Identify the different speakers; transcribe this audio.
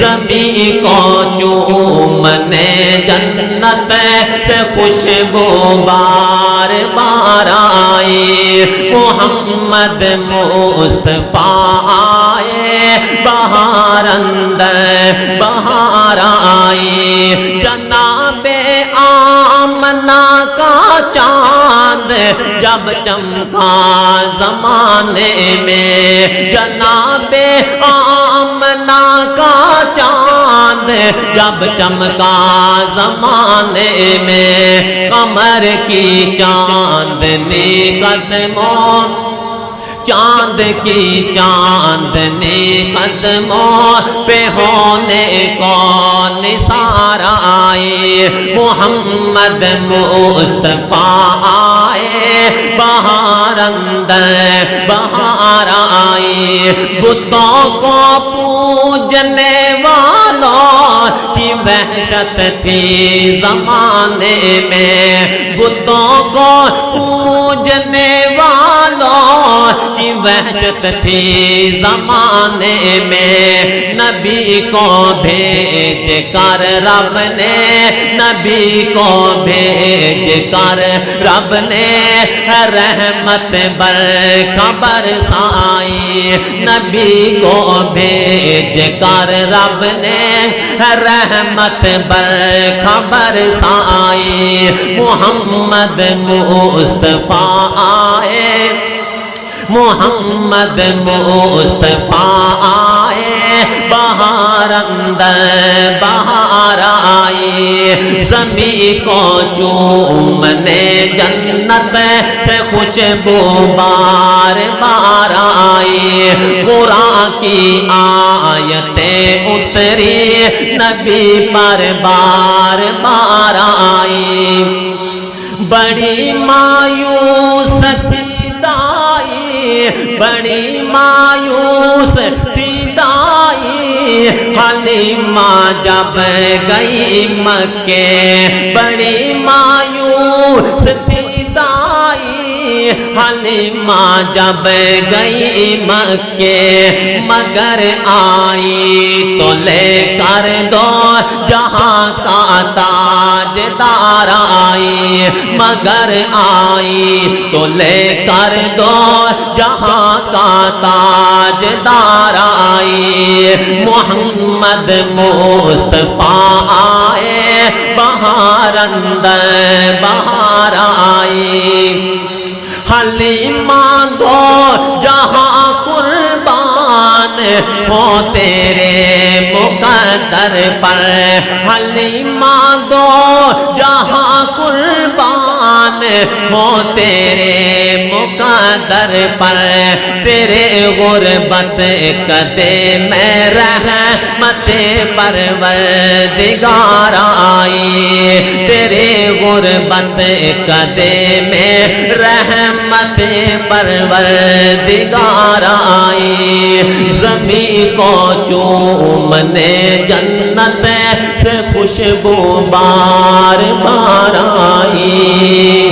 Speaker 1: زمین کو چومنے جنت سے خوشبو بار بار آئی، محمد مصطفیٰ آئے، بہار اندر بہار آئی، جناب آمنہ کا چاند جب چمکا زمانے میں، جناب آمنہ کا چاند جب چمکا زمانے میں، قمر کی چاندنی قدموں، چاند کی چاندنی قدموں پہ ہونے کو نثار آئے، محمد مصطفیٰ آئے، بہار اندر بہار آئی، بتوں کو پوجنے والوں کی وحشت تھی زمانے میں، بتوں کو پوجنے والوں کی وحشت تھی زمانے میں، نبی کو بھیج کر رب نے، نبی کو بھیج کر رب نے رحمت برخبر سائی، نبی کو بھیج کر رب نے رحمت برخبر سائی، محمد مصطفیٰ آئے، محمد مصطفیٰ آئے، بہار اندر بہار آئی، زمین کو چومنے جنت سے خوشبو بار بار آئی، قرآن کی آیتیں اتری نبی پر بار بار آئی، بڑی مایوس بڑی مایوس تھی دائی، حلیمہ جب گئی مکے، بڑی مایوس تھی دائی، حلیمہ جب گئی مکے، مگر آئی تو لے کر دو جہاں کا تاجدار آئی، مگر آئی تو لے کر دو جہاں کا تاجدار آئی، محمد مصطفیٰ آئے، بہار اندر بہار آئی، حلیمہ دو جہاں قربان ہو تیرے مقدر پر، حلیمہ دو جہاں قربان ہو تیرے مقدر پر، تیرے غربت قدے میں رحمت پروردگار آئی، تیرے غربت قدے میں رحمت پروردگار آئی، زمین کو چومنے جنت سے خوشبو بار بار آئی۔